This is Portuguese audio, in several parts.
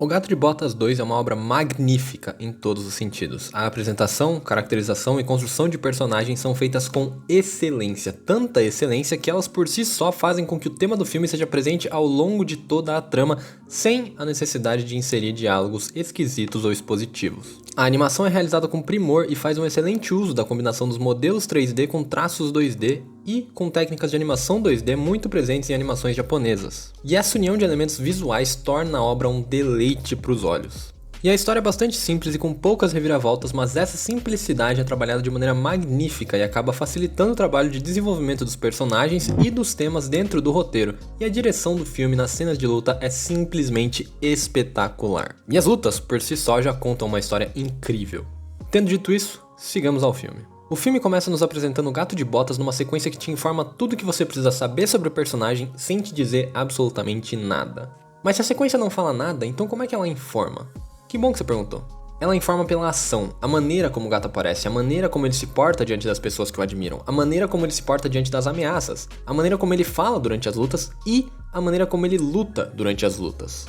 O Gato de Botas 2 é uma obra magnífica em todos os sentidos. A apresentação, caracterização e construção de personagens são feitas com excelência, tanta excelência que elas por si só fazem com que o tema do filme seja presente ao longo de toda a trama, sem a necessidade de inserir diálogos esquisitos ou expositivos. A animação é realizada com primor e faz um excelente uso da combinação dos modelos 3D com traços 2D e com técnicas de animação 2D muito presentes em animações japonesas. E essa união de elementos visuais torna a obra um deleite para os olhos. E a história é bastante simples e com poucas reviravoltas, mas essa simplicidade é trabalhada de maneira magnífica e acaba facilitando o trabalho de desenvolvimento dos personagens e dos temas dentro do roteiro. E a direção do filme nas cenas de luta é simplesmente espetacular. E as lutas, por si só, já contam uma história incrível. Tendo dito isso, sigamos ao filme. O filme começa nos apresentando o Gato de Botas numa sequência que te informa tudo o que você precisa saber sobre o personagem sem te dizer absolutamente nada. Mas se a sequência não fala nada, então como é que ela informa? Que bom que você perguntou. Ela informa pela ação, a maneira como o gato aparece, a maneira como ele se porta diante das pessoas que o admiram, a maneira como ele se porta diante das ameaças, a maneira como ele fala durante as lutas e a maneira como ele luta durante as lutas.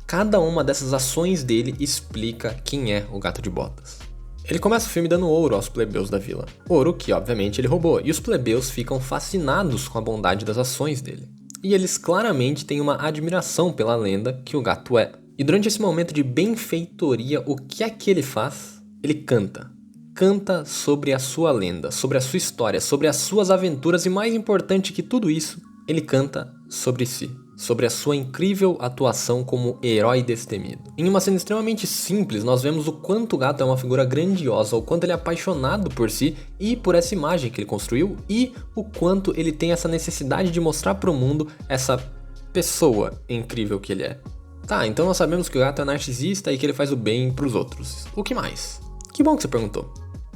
Cada uma dessas ações dele explica quem é o Gato de Botas. Ele começa o filme dando ouro aos plebeus da vila. Ouro que, obviamente, ele roubou, e os plebeus ficam fascinados com a bondade das ações dele. E eles claramente têm uma admiração pela lenda que o gato é. E durante esse momento de benfeitoria, o que é que ele faz? Ele canta. Canta sobre a sua lenda, sobre a sua história, sobre as suas aventuras e, mais importante que tudo isso, ele canta sobre si. Sobre a sua incrível atuação como herói destemido. Em uma cena extremamente simples, nós vemos o quanto o gato é uma figura grandiosa, o quanto ele é apaixonado por si e por essa imagem que ele construiu, e o quanto ele tem essa necessidade de mostrar para o mundo essa pessoa incrível que ele é. Tá, então nós sabemos que o gato é narcisista e que ele faz o bem pros outros. O que mais? Que bom que você perguntou.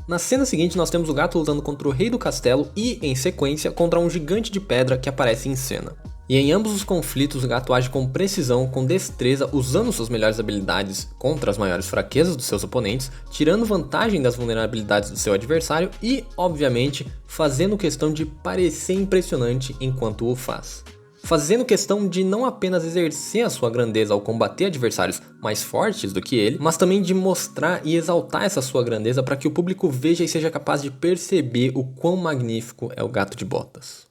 Na cena seguinte nós temos o gato lutando contra o rei do castelo e, em sequência, contra um gigante de pedra que aparece em cena. E em ambos os conflitos o gato age com precisão, com destreza, usando suas melhores habilidades contra as maiores fraquezas dos seus oponentes, tirando vantagem das vulnerabilidades do seu adversário e, obviamente, fazendo questão de parecer impressionante enquanto o faz. Fazendo questão de não apenas exercer a sua grandeza ao combater adversários mais fortes do que ele, mas também de mostrar e exaltar essa sua grandeza para que o público veja e seja capaz de perceber o quão magnífico é o Gato de Botas.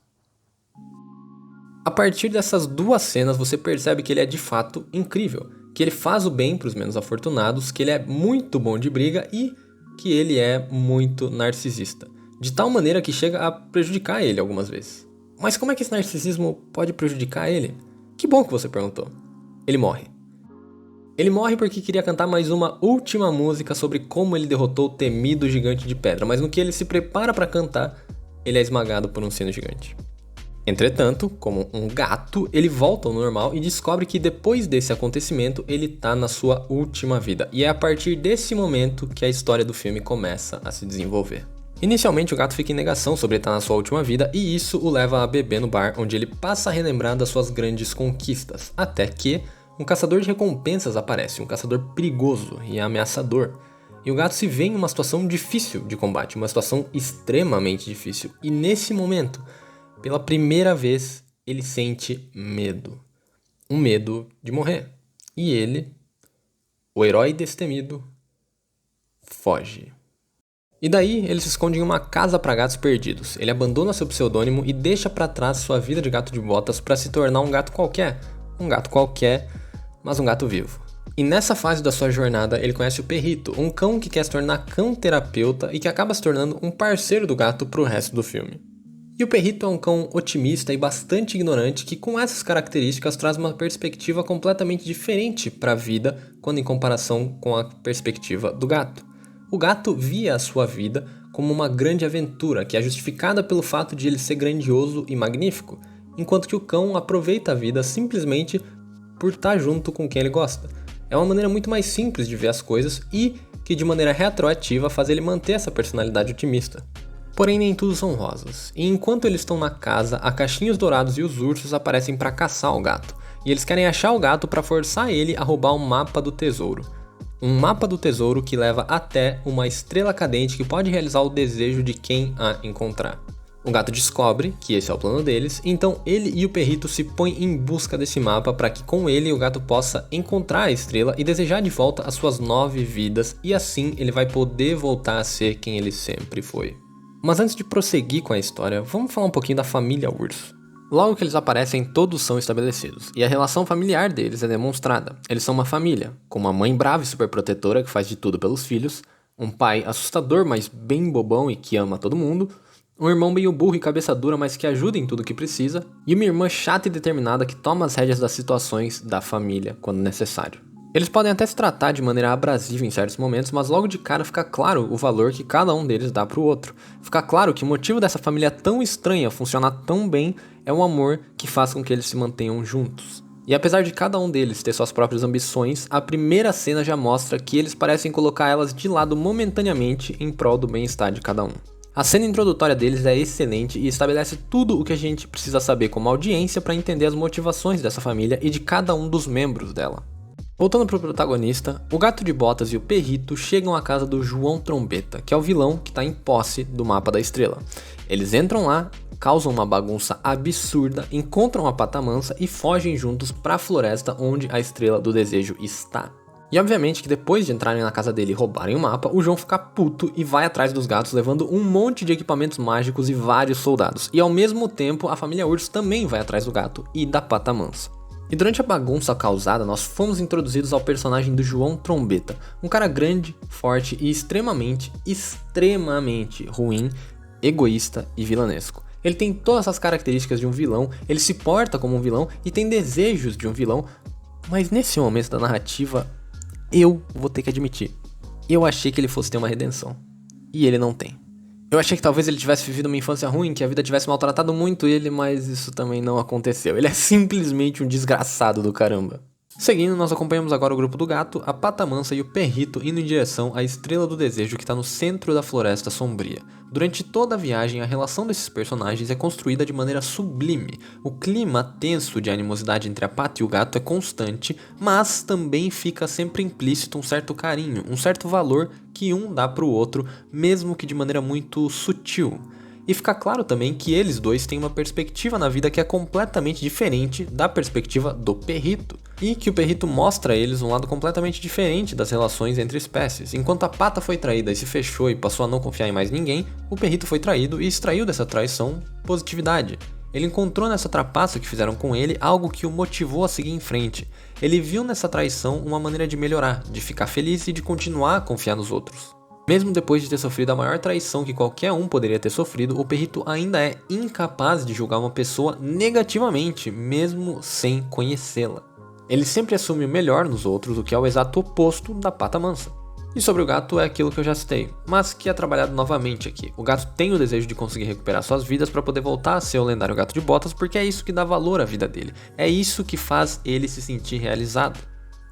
A partir dessas duas cenas você percebe que ele é de fato incrível, que ele faz o bem para os menos afortunados, que ele é muito bom de briga e que ele é muito narcisista, de tal maneira que chega a prejudicar ele algumas vezes. Mas como é que esse narcisismo pode prejudicar ele? Que bom que você perguntou. Ele morre. Ele morre porque queria cantar mais uma última música sobre como ele derrotou o temido gigante de pedra, mas no que ele se prepara para cantar, ele é esmagado por um sino gigante. Entretanto, como um gato, ele volta ao normal e descobre que depois desse acontecimento ele tá na sua última vida. E é a partir desse momento que a história do filme começa a se desenvolver. Inicialmente o gato fica em negação sobre estar na sua última vida e isso o leva a beber no bar, onde ele passa a relembrar das suas grandes conquistas. Até que um caçador de recompensas aparece, um caçador perigoso e ameaçador. E o gato se vê em uma situação difícil de combate, uma situação extremamente difícil. E nesse momento, pela primeira vez, ele sente medo. Um medo de morrer. E ele, o herói destemido, foge. E daí, ele se esconde em uma casa para gatos perdidos. Ele abandona seu pseudônimo e deixa para trás sua vida de gato de botas para se tornar um gato qualquer. Um gato qualquer, mas um gato vivo. E nessa fase da sua jornada, ele conhece o Perrito, um cão que quer se tornar cão-terapeuta e que acaba se tornando um parceiro do gato pro resto do filme. E o Perrito é um cão otimista e bastante ignorante que, com essas características, traz uma perspectiva completamente diferente para a vida quando em comparação com a perspectiva do gato. O gato via a sua vida como uma grande aventura que é justificada pelo fato de ele ser grandioso e magnífico, enquanto que o cão aproveita a vida simplesmente por estar junto com quem ele gosta. É uma maneira muito mais simples de ver as coisas e que de maneira retroativa faz ele manter essa personalidade otimista. Porém nem tudo são rosas, e enquanto eles estão na casa, a Caixinhos Dourados e os ursos aparecem para caçar o gato, e eles querem achar o gato para forçar ele a roubar um mapa do tesouro. Um mapa do tesouro que leva até uma estrela cadente que pode realizar o desejo de quem a encontrar. O gato descobre que esse é o plano deles, então ele e o perrito se põem em busca desse mapa para que com ele o gato possa encontrar a estrela e desejar de volta as suas 9 vidas, e assim ele vai poder voltar a ser quem ele sempre foi. Mas antes de prosseguir com a história, vamos falar um pouquinho da família Urso. Logo que eles aparecem, todos são estabelecidos, e a relação familiar deles é demonstrada. Eles são uma família, com uma mãe brava e superprotetora que faz de tudo pelos filhos, um pai assustador, mas bem bobão e que ama todo mundo, um irmão meio burro e cabeça dura, mas que ajuda em tudo que precisa, e uma irmã chata e determinada que toma as rédeas das situações da família quando necessário. Eles podem até se tratar de maneira abrasiva em certos momentos, mas logo de cara fica claro o valor que cada um deles dá pro outro. Fica claro que o motivo dessa família tão estranha funcionar tão bem é o amor que faz com que eles se mantenham juntos. E apesar de cada um deles ter suas próprias ambições, a primeira cena já mostra que eles parecem colocar elas de lado momentaneamente em prol do bem-estar de cada um. A cena introdutória deles é excelente e estabelece tudo o que a gente precisa saber como audiência para entender as motivações dessa família e de cada um dos membros dela. Voltando pro protagonista, o Gato de Botas e o Perrito chegam à casa do João Trombeta, que é o vilão que está em posse do mapa da estrela. Eles entram lá, causam uma bagunça absurda, encontram a Pata Mansa e fogem juntos para a floresta onde a Estrela do Desejo está. E obviamente que depois de entrarem na casa dele e roubarem o mapa, o João fica puto e vai atrás dos gatos levando um monte de equipamentos mágicos e vários soldados. E ao mesmo tempo, a família Urso também vai atrás do gato e da Pata Mansa. E durante a bagunça causada, nós fomos introduzidos ao personagem do João Trombeta, um cara grande, forte e extremamente ruim, egoísta e vilanesco. Ele tem todas as características de um vilão, ele se porta como um vilão e tem desejos de um vilão, mas nesse momento da narrativa, eu vou ter que admitir, eu achei que ele fosse ter uma redenção, e ele não tem. Eu achei que talvez ele tivesse vivido uma infância ruim, que a vida tivesse maltratado muito ele, mas isso também não aconteceu. Ele é simplesmente um desgraçado do caramba. Seguindo, nós acompanhamos agora o grupo do gato, a Pata Mansa e o Perrito indo em direção à Estrela do Desejo que está no centro da Floresta Sombria. Durante toda a viagem, a relação desses personagens é construída de maneira sublime. O clima tenso de animosidade entre a Pata e o gato é constante, mas também fica sempre implícito um certo carinho, um certo valor que um dá para o outro, mesmo que de maneira muito sutil. E fica claro também que eles dois têm uma perspectiva na vida que é completamente diferente da perspectiva do Perrito. E que o Perrito mostra a eles um lado completamente diferente das relações entre espécies. Enquanto a Pata foi traída e se fechou e passou a não confiar em mais ninguém, o Perrito foi traído e extraiu dessa traição positividade. Ele encontrou nessa trapaça que fizeram com ele algo que o motivou a seguir em frente. Ele viu nessa traição uma maneira de melhorar, de ficar feliz e de continuar a confiar nos outros. Mesmo depois de ter sofrido a maior traição que qualquer um poderia ter sofrido, o Perrito ainda é incapaz de julgar uma pessoa negativamente, mesmo sem conhecê-la. Ele sempre assume o melhor nos outros, o que é o exato oposto da Pata Mansa. E sobre o gato é aquilo que eu já citei, mas que é trabalhado novamente aqui. O gato tem o desejo de conseguir recuperar suas vidas para poder voltar a ser o lendário Gato de Botas, porque é isso que dá valor à vida dele. É isso que faz ele se sentir realizado.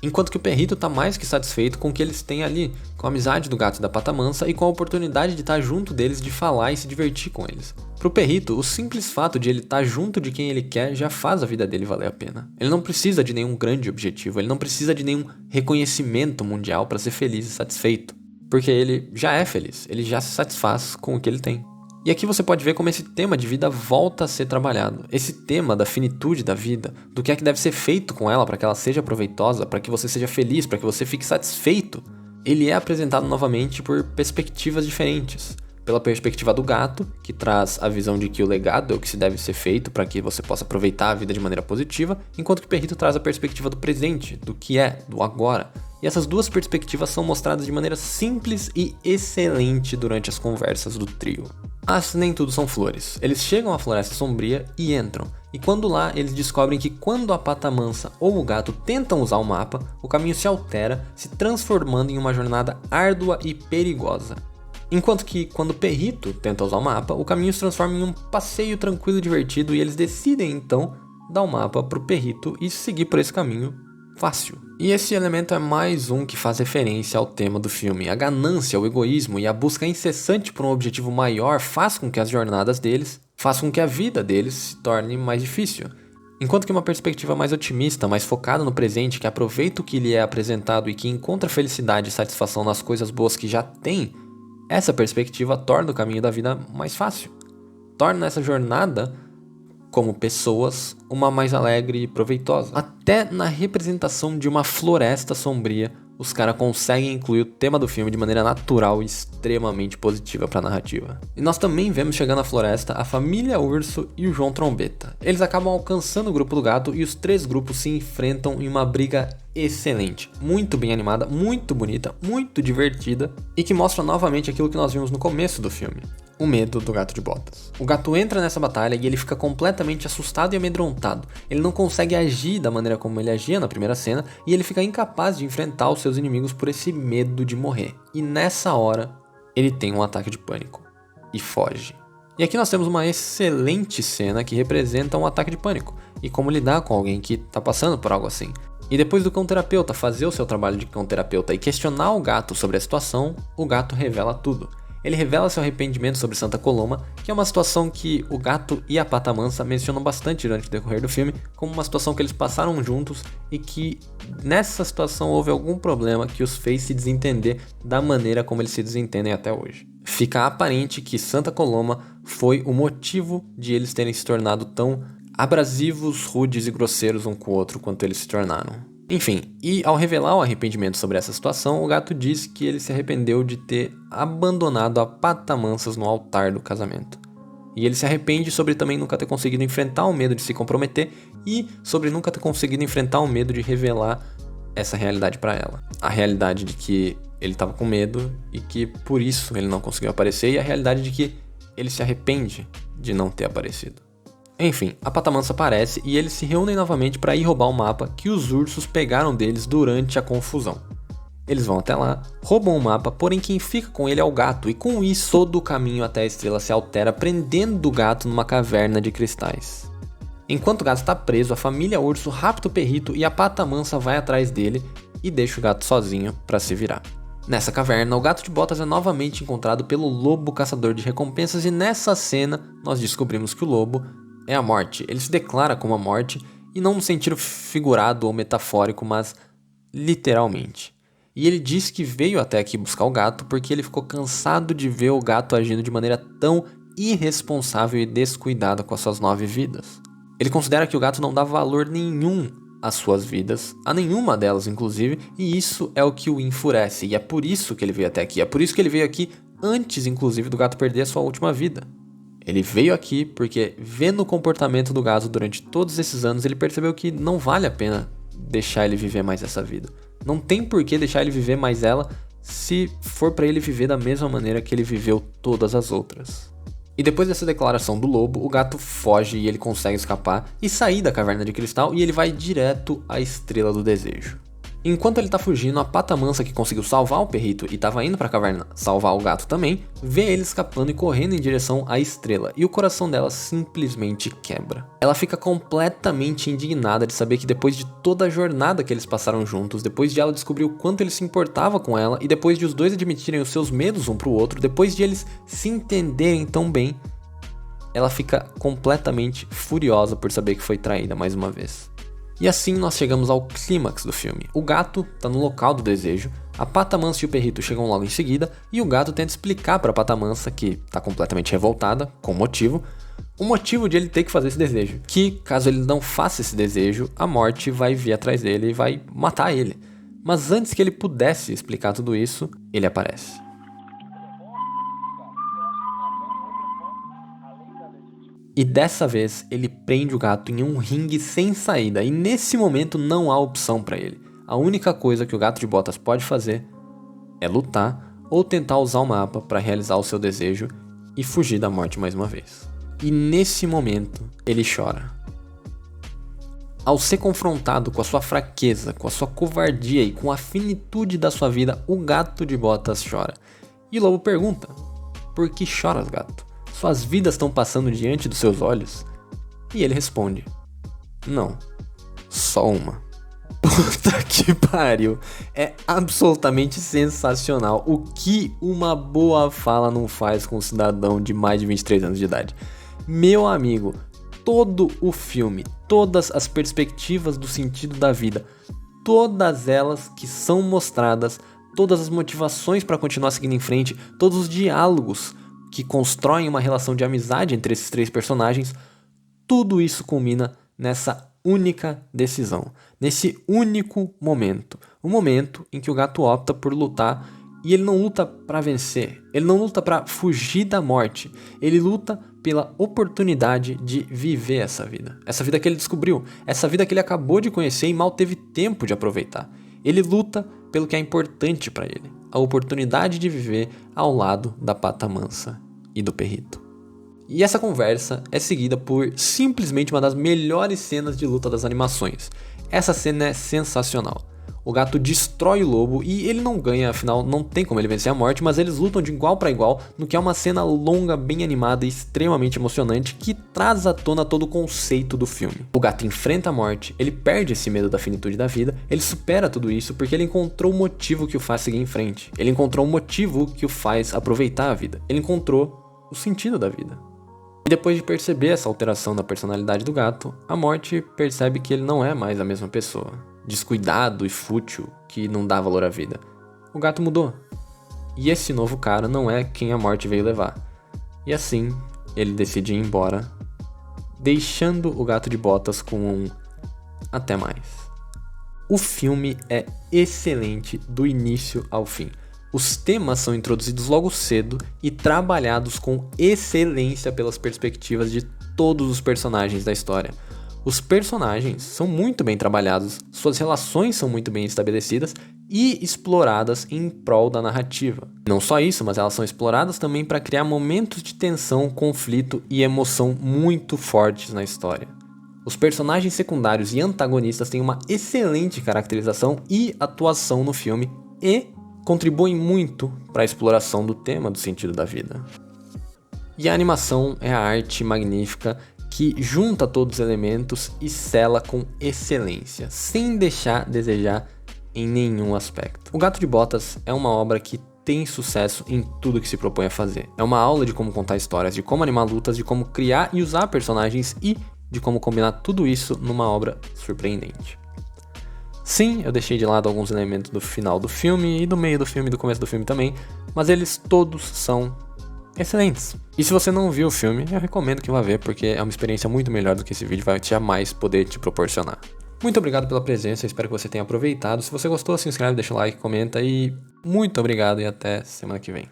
Enquanto que o Perrito tá mais que satisfeito com o que eles têm ali, com a amizade do gato e da Pata Mansa e com a oportunidade de estar junto deles, de falar e se divertir com eles. Pro Perrito, o simples fato de ele estar junto de quem ele quer já faz a vida dele valer a pena. Ele não precisa de nenhum grande objetivo, ele não precisa de nenhum reconhecimento mundial para ser feliz e satisfeito, porque ele já é feliz, ele já se satisfaz com o que ele tem. E aqui você pode ver como esse tema de vida volta a ser trabalhado. Esse tema da finitude da vida, do que é que deve ser feito com ela para que ela seja proveitosa, para que você seja feliz, para que você fique satisfeito, ele é apresentado novamente por perspectivas diferentes. Pela perspectiva do gato, que traz a visão de que o legado é o que se deve ser feito para que você possa aproveitar a vida de maneira positiva, enquanto que o Perrito traz a perspectiva do presente, do que é, do agora. E essas duas perspectivas são mostradas de maneira simples e excelente durante as conversas do trio. Mas nem tudo são flores. Eles chegam à Floresta Sombria e entram. E quando lá, eles descobrem que quando a Pata Mansa ou o gato tentam usar o mapa, o caminho se altera, se transformando em uma jornada árdua e perigosa. Enquanto que quando o Perrito tenta usar o mapa, o caminho se transforma em um passeio tranquilo e divertido e eles decidem então dar o mapa pro Perrito e seguir por esse caminho fácil. E esse elemento é mais um que faz referência ao tema do filme. A ganância, o egoísmo e a busca incessante por um objetivo maior faz com que as jornadas deles, faz com que a vida deles se torne mais difícil. Enquanto que uma perspectiva mais otimista, mais focada no presente, que aproveita o que lhe é apresentado e que encontra felicidade e satisfação nas coisas boas que já tem, essa perspectiva torna o caminho da vida mais fácil. torna essa jornada como pessoas uma mais alegre e proveitosa. Até na representação de uma floresta sombria, os caras conseguem incluir o tema do filme de maneira natural e extremamente positiva para a narrativa. E nós também vemos chegando à floresta a família Urso e o João Trombeta. Eles acabam alcançando o grupo do gato e os 3 grupos se enfrentam em uma briga excelente, muito bem animada, muito bonita, muito divertida e que mostra novamente aquilo que nós vimos no começo do filme. O medo do Gato de Botas. O gato entra nessa batalha e ele fica completamente assustado e amedrontado. Ele não consegue agir da maneira como ele agia na primeira cena e ele fica incapaz de enfrentar os seus inimigos por esse medo de morrer. E nessa hora, ele tem um ataque de pânico e foge. E aqui nós temos uma excelente cena que representa um ataque de pânico e como lidar com alguém que está passando por algo assim. E depois do cão-terapeuta fazer o seu trabalho de cão-terapeuta e questionar o gato sobre a situação, o gato revela tudo. Ele revela seu arrependimento sobre Santa Coloma, que é uma situação que o gato e a Pata Mansa mencionam bastante durante o decorrer do filme, como uma situação que eles passaram juntos e que nessa situação houve algum problema que os fez se desentender da maneira como eles se desentendem até hoje. Fica aparente que Santa Coloma foi o motivo de eles terem se tornado tão abrasivos, rudes e grosseiros um com o outro quanto eles se tornaram. Enfim, e ao revelar o arrependimento sobre essa situação, o gato diz que ele se arrependeu de ter abandonado a Pata Mansas no altar do casamento. E ele se arrepende sobre também nunca ter conseguido enfrentar o medo de se comprometer e sobre nunca ter conseguido enfrentar o medo de revelar essa realidade pra ela. A realidade de que ele estava com medo e que por isso ele não conseguiu aparecer e a realidade de que ele se arrepende de não ter aparecido. Enfim, a Pata Mansa aparece e eles se reúnem novamente para ir roubar o mapa que os ursos pegaram deles durante a confusão. Eles vão até lá, roubam o mapa, porém quem fica com ele é o gato, e com isso todo o caminho até a estrela se altera, prendendo o gato numa caverna de cristais. Enquanto o gato está preso, a família Urso rapta o Perrito e a Pata Mansa vai atrás dele e deixa o gato sozinho para se virar. Nessa caverna, o Gato de Botas é novamente encontrado pelo Lobo Caçador de Recompensas e nessa cena nós descobrimos que o Lobo é a morte. Ele se declara como a morte e não no sentido figurado ou metafórico, mas literalmente. E ele diz que veio até aqui buscar o gato porque ele ficou cansado de ver o gato agindo de maneira tão irresponsável e descuidada com as suas 9 vidas. Ele considera que o gato não dá valor nenhum às suas vidas, a nenhuma delas inclusive, e isso é o que o enfurece, e é por isso que ele veio até aqui, é por isso que ele veio aqui antes inclusive do gato perder a sua última vida. Ele veio aqui porque, vendo o comportamento do gato durante todos esses anos, ele percebeu que não vale a pena deixar ele viver mais essa vida. Não tem por que deixar ele viver mais ela se for para ele viver da mesma maneira que ele viveu todas as outras. E depois dessa declaração do lobo, o gato foge e ele consegue escapar e sair da caverna de cristal e ele vai direto à Estrela do Desejo. Enquanto ele tá fugindo, a Pata Mansa, que conseguiu salvar o Perrito e tava indo pra caverna salvar o gato também, vê ele escapando e correndo em direção à estrela, e o coração dela simplesmente quebra. Ela fica completamente indignada de saber que depois de toda a jornada que eles passaram juntos, depois de ela descobrir o quanto ele se importava com ela, e depois de os dois admitirem os seus medos um pro outro, depois de eles se entenderem tão bem, ela fica completamente furiosa por saber que foi traída mais uma vez. E assim nós chegamos ao clímax do filme. O gato tá no local do desejo, a Pata Mansa e o Perrito chegam logo em seguida, e o gato tenta explicar pra Pata Mansa, que tá completamente revoltada, com motivo, o motivo de ele ter que fazer esse desejo. Que, caso ele não faça esse desejo, a morte vai vir atrás dele e vai matar ele. Mas antes que ele pudesse explicar tudo isso, ele aparece. E dessa vez, ele prende o gato em um ringue sem saída, e nesse momento não há opção para ele. A única coisa que o Gato de Botas pode fazer é lutar ou tentar usar o mapa para realizar o seu desejo e fugir da morte mais uma vez. E nesse momento, ele chora. Ao ser confrontado com a sua fraqueza, com a sua covardia e com a finitude da sua vida, o Gato de Botas chora. E o lobo pergunta: por que choras, gato? Suas vidas estão passando diante dos seus olhos? E ele responde: não, só uma. Puta que pariu. É absolutamente sensacional o que uma boa fala não faz com um cidadão de mais de 23 anos de idade. Meu amigo, todo o filme, todas as perspectivas do sentido da vida, todas elas que são mostradas, todas as motivações para continuar seguindo em frente, todos os diálogos, que constroem uma relação de amizade entre esses 3 personagens, tudo isso culmina nessa única decisão, nesse único momento. O momento em que o gato opta por lutar, e ele não luta para vencer, ele não luta para fugir da morte, ele luta pela oportunidade de viver essa vida que ele descobriu, essa vida que ele acabou de conhecer e mal teve tempo de aproveitar. Ele luta pelo que é importante para ele, a oportunidade de viver ao lado da Pata Mansa e do Perrito. E essa conversa é seguida por simplesmente uma das melhores cenas de luta das animações. Essa cena é sensacional. O gato destrói o lobo e ele não ganha, afinal não tem como ele vencer a morte, mas eles lutam de igual para igual no que é uma cena longa, bem animada e extremamente emocionante que traz à tona todo o conceito do filme. O gato enfrenta a morte, ele perde esse medo da finitude da vida, ele supera tudo isso porque ele encontrou o motivo que o faz seguir em frente, ele encontrou o motivo que o faz aproveitar a vida, ele encontrou o sentido da vida. E depois de perceber essa alteração da personalidade do gato, a morte percebe que ele não é mais a mesma pessoa, descuidado e fútil que não dá valor à vida. O gato mudou. E esse novo cara não é quem a morte veio levar. E assim, ele decide ir embora, deixando o gato de botas com um até mais. O filme é excelente do início ao fim. Os temas são introduzidos logo cedo e trabalhados com excelência pelas perspectivas de todos os personagens da história. Os personagens são muito bem trabalhados, suas relações são muito bem estabelecidas e exploradas em prol da narrativa. Não só isso, mas elas são exploradas também para criar momentos de tensão, conflito e emoção muito fortes na história. Os personagens secundários e antagonistas têm uma excelente caracterização e atuação no filme e contribuem muito para a exploração do tema do sentido da vida. E a animação é a arte magnífica que junta todos os elementos e sela com excelência, sem deixar a desejar em nenhum aspecto. O Gato de Botas é uma obra que tem sucesso em tudo que se propõe a fazer. É uma aula de como contar histórias, de como animar lutas, de como criar e usar personagens e de como combinar tudo isso numa obra surpreendente. Sim, eu deixei de lado alguns elementos do final do filme e do meio do filme e do começo do filme também, mas eles todos são excelentes. E se você não viu o filme, eu recomendo que vá ver, porque é uma experiência muito melhor do que esse vídeo vai jamais poder te proporcionar. Muito obrigado pela presença, espero que você tenha aproveitado. Se você gostou, se inscreve, deixa o like, comenta e muito obrigado e até semana que vem.